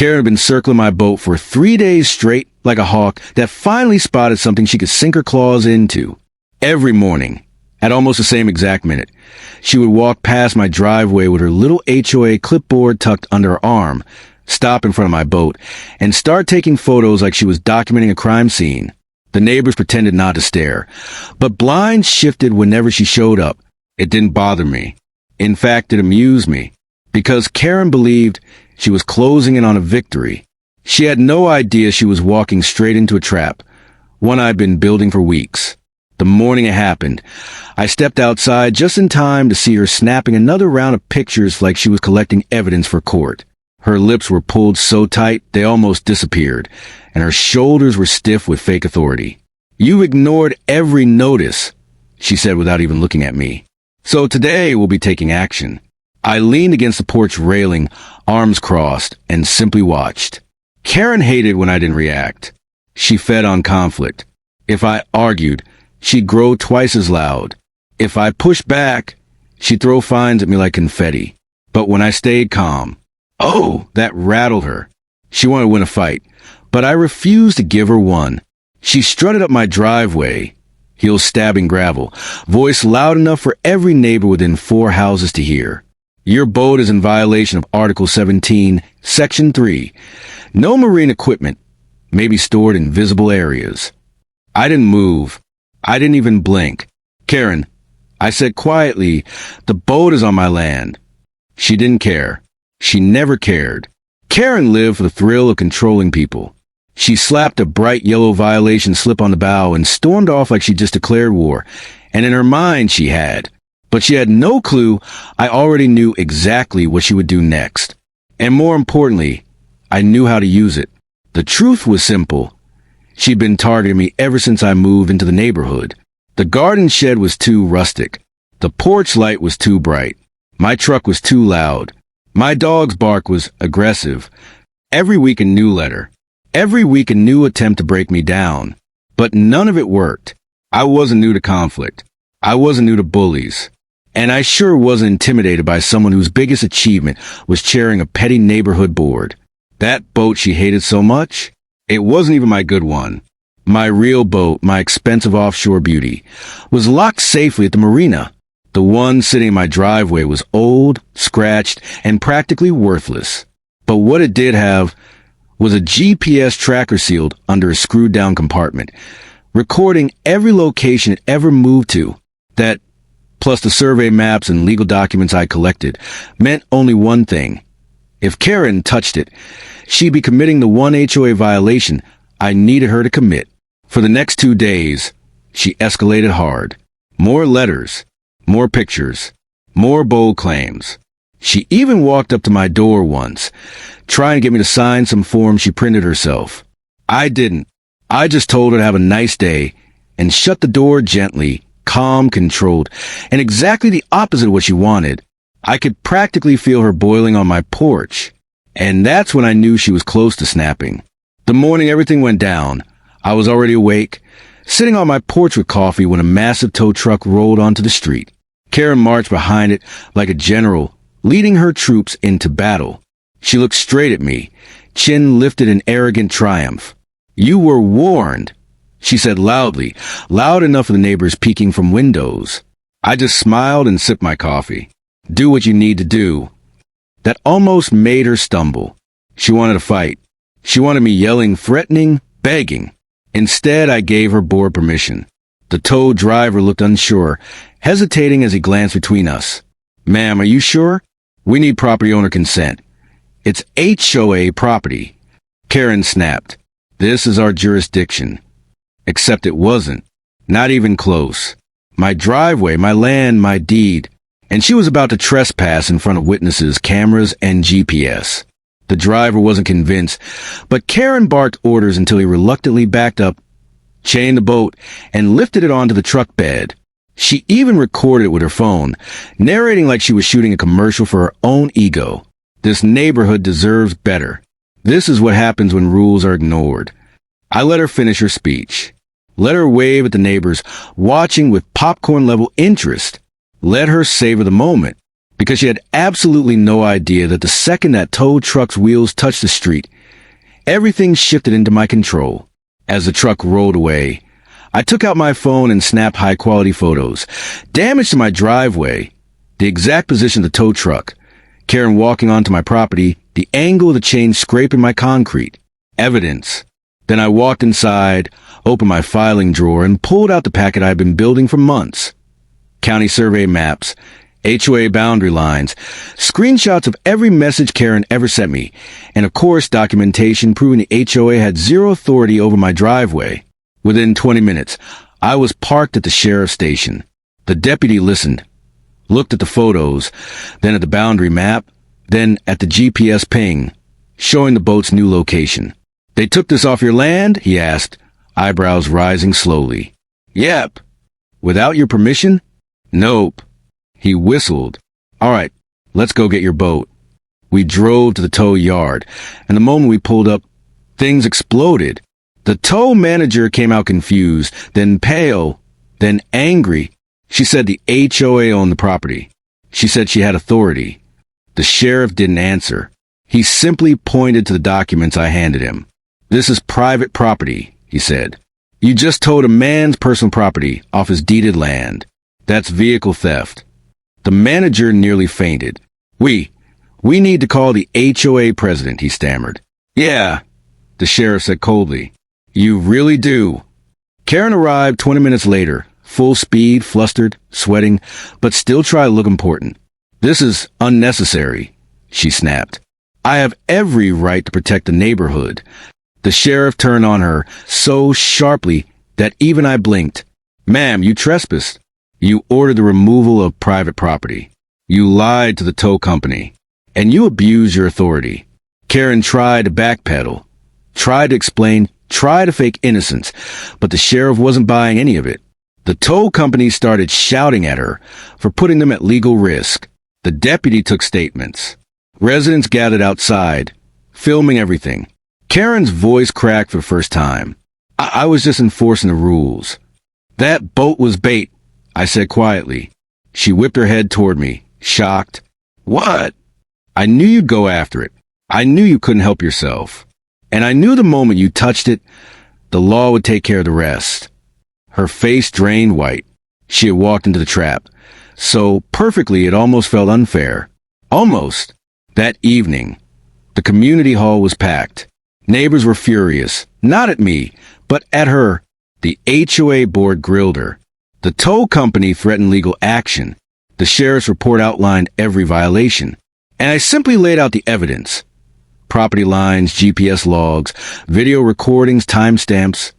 Karen had been circling my boat for 3 days straight like a hawk that finally spotted something she could sink her claws into. Every morning, at almost the same exact minute, she would walk past my driveway with her little HOA clipboard tucked under her arm, stop in front of my boat, and start taking photos like she was documenting a crime scene. The neighbors pretended not to stare, but blinds shifted whenever she showed up. It didn't bother me. In fact, it amused me, because Karen believed she was closing in on a victory. She had no idea she was walking straight into a trap, one I'd been building for weeks. The morning it happened, I stepped outside just in time to see her snapping another round of pictures like she was collecting evidence for court. Her lips were pulled so tight they almost disappeared, and her shoulders were stiff with fake authority. "You ignored every notice," she said without even looking at me. "So today we'll be taking action." I leaned against the porch railing, arms crossed, and simply watched. Karen hated when I didn't react. She fed on conflict. If I argued, she'd grow twice as loud. If I pushed back, she'd throw fines at me like confetti. But when I stayed calm, that rattled her. She wanted to win a fight, but I refused to give her one. She strutted up my driveway, heels stabbing gravel, voice loud enough for every neighbor within 4 houses to hear. "Your boat is in violation of Article 17, Section 3. No marine equipment may be stored in visible areas." I didn't move. I didn't even blink. "Karen," I said quietly, "the boat is on my land." She didn't care. She never cared. Karen lived for the thrill of controlling people. She slapped a bright yellow violation slip on the bow and stormed off like she just declared war. And in her mind she had. But she had no clue I already knew exactly what she would do next. And more importantly, I knew how to use it. The truth was simple. She'd been targeting me ever since I moved into the neighborhood. The garden shed was too rustic. The porch light was too bright. My truck was too loud. My dog's bark was aggressive. Every week a new letter. Every week a new attempt to break me down. But none of it worked. I wasn't new to conflict. I wasn't new to bullies. And I sure wasn't intimidated by someone whose biggest achievement was chairing a petty neighborhood board. That boat she hated so much? It wasn't even my good one. My real boat, my expensive offshore beauty, was locked safely at the marina. The one sitting in my driveway was old, scratched, and practically worthless. But what it did have was a GPS tracker sealed under a screwed-down compartment, recording every location it ever moved to. That, plus the survey maps and legal documents I collected, meant only one thing. If Karen touched it, she'd be committing the one HOA violation I needed her to commit. For the next 2 days, she escalated hard. More letters, more pictures, more bold claims. She even walked up to my door once, trying to get me to sign some form she printed herself. I didn't. I just told her to have a nice day and shut the door gently, calm, controlled, and exactly the opposite of what she wanted. I could practically feel her boiling on my porch, and that's when I knew she was close to snapping. The morning everything went down, I was already awake, sitting on my porch with coffee when a massive tow truck rolled onto the street. Karen marched behind it like a general, leading her troops into battle. She looked straight at me, chin lifted in arrogant triumph. "You were warned," she said loudly, loud enough for the neighbors peeking from windows. I just smiled and sipped my coffee. "Do what you need to do." That almost made her stumble. She wanted to fight. She wanted me yelling, threatening, begging. Instead, I gave her board permission. The tow driver looked unsure, hesitating as he glanced between us. "Ma'am, are you sure? We need property owner consent. It's HOA property." Karen snapped. "This is our jurisdiction." Except it wasn't. Not even close. My driveway, my land, my deed. And she was about to trespass in front of witnesses, cameras, and GPS. The driver wasn't convinced, but Karen barked orders until he reluctantly backed up, chained the boat, and lifted it onto the truck bed. She even recorded it with her phone, narrating like she was shooting a commercial for her own ego. This neighborhood deserves better. This is what happens when rules are ignored. I let her finish her speech. Let her wave at the neighbors, watching with popcorn-level interest. Let her savor the moment. because she had absolutely no idea that the second that tow truck's wheels touched the street, everything shifted into my control. As the truck rolled away, I took out my phone and snapped high-quality photos. Damage to my driveway, the exact position of the tow truck, Karen walking onto my property, the angle of the chain scraping my concrete. Evidence. Then I walked inside, opened my filing drawer, and pulled out the packet I had been building for months. County survey maps, HOA boundary lines, screenshots of every message Karen ever sent me, and of course documentation proving the HOA had zero authority over my driveway. Within 20 minutes, I was parked at the sheriff's station. The deputy listened, looked at the photos, then at the boundary map, then at the GPS ping, showing the boat's new location. "They took this off your land?" he asked, eyebrows rising slowly. "Yep." "Without your permission?" "Nope." He whistled. "All right, let's go get your boat." We drove to the tow yard, and the moment we pulled up, things exploded. The tow manager came out confused, then pale, then angry. She said the HOA owned the property. She said she had authority. The sheriff didn't answer. He simply pointed to the documents I handed him. "This is private property," he said. "You just towed a man's personal property off his deeded land. That's vehicle theft." The manager nearly fainted. We need to call the HOA president," he stammered. "Yeah," the sheriff said coldly. "You really do." Karen arrived 20 minutes later, full speed, flustered, sweating, but still tried to look important. "This is unnecessary," she snapped. "I have every right to protect the neighborhood." The sheriff turned on her so sharply that even I blinked. "Ma'am, you trespassed. You ordered the removal of private property. You lied to the tow company. And you abused your authority." Karen tried to backpedal, tried to explain, tried to fake innocence, but the sheriff wasn't buying any of it. The tow company started shouting at her for putting them at legal risk. The deputy took statements. Residents gathered outside, filming everything. Karen's voice cracked for the first time. I was just enforcing the rules." "That boat was bait," I said quietly. She whipped her head toward me, shocked. "What?" "I knew you'd go after it. I knew you couldn't help yourself. And I knew the moment you touched it, the law would take care of the rest." Her face drained white. She had walked into the trap. So perfectly it almost felt unfair. Almost. That evening, the community hall was packed. Neighbors were furious, not at me, but at her. The HOA board grilled her. The tow company threatened legal action. The sheriff's report outlined every violation. And I simply laid out the evidence. Property lines, GPS logs, video recordings, timestamps.